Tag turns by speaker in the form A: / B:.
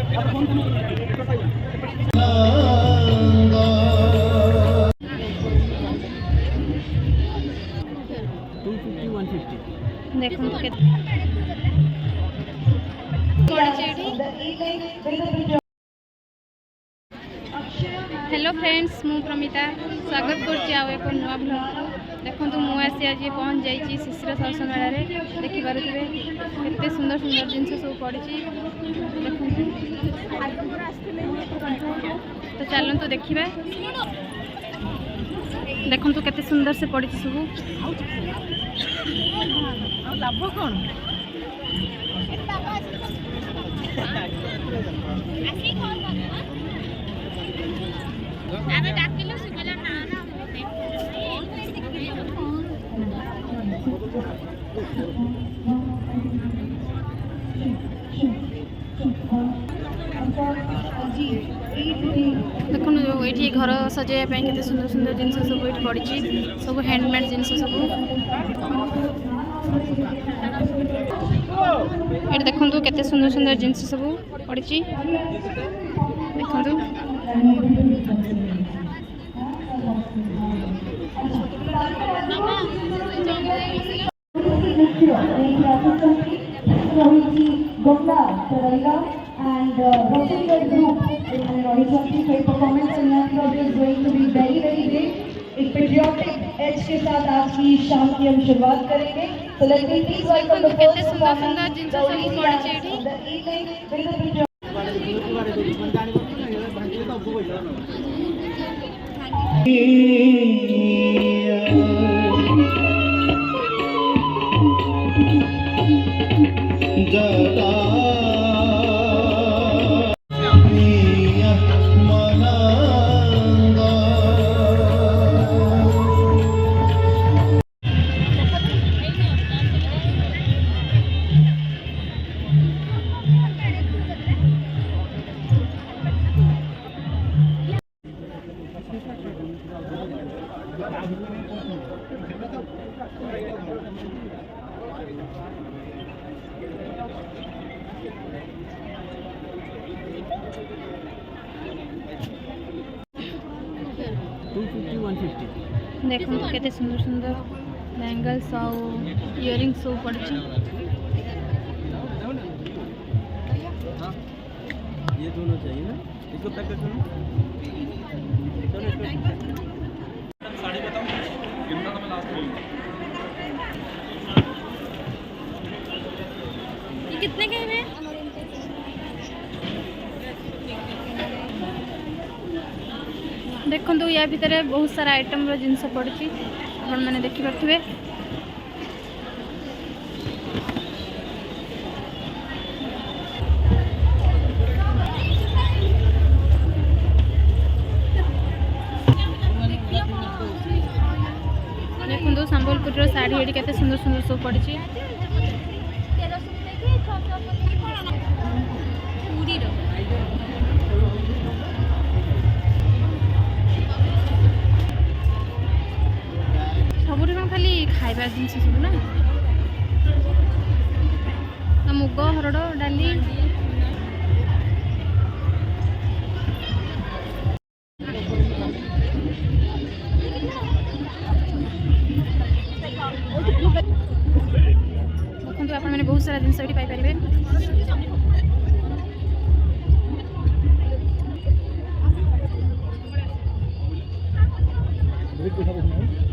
A: देखो hello friends मु प्रमिता स्वागत कर एक नुआ ब्लॉग देखो मुझे आसी आज पहुँच जाइए शिशिर सरस मेल देखिपे केते सुंदर सुंदर जिनस सब पड़ी तो चलतु देखा देखु केते सुंदर से पड़ी सब लाभ कौन देखो ये घर सजाइवाई के सुंदर सुंदर जिन सब ये पड़ी सब हैंडमेड जिन सब ये देखो केते सुंदर सुंदर जिनस सब पड़ी देखो
B: and Rotary group in Rohit Chowdhury great performance and young brother is going to be very great. एक patriotic edge के साथ आज की शाम की हम शुरुआत करेंगे. So let me please welcome the first performance of the evening with the
A: देखो केते सुंदर सुंदर बैंगल्स और इयरिंग्स सब पड़ी
C: ये दोनों चाहिए ना इसको पैक कर दो साड़ी बताओ कितना तो मैं लास्ट में
A: ये कितने के हैं देखो या भितर बहुत सारा आइटम जिनस पड़ी आपण मैंने देखि पार्थिबे देखो संबलपुर साड़ी ये केते सुंदर सुंदर सब पड़ी सबुरी कौन खाली खाइबा जिन सब ना मुग हरड़ डाली देखो आप बहुत सारा जिन पाइपर
C: पैसा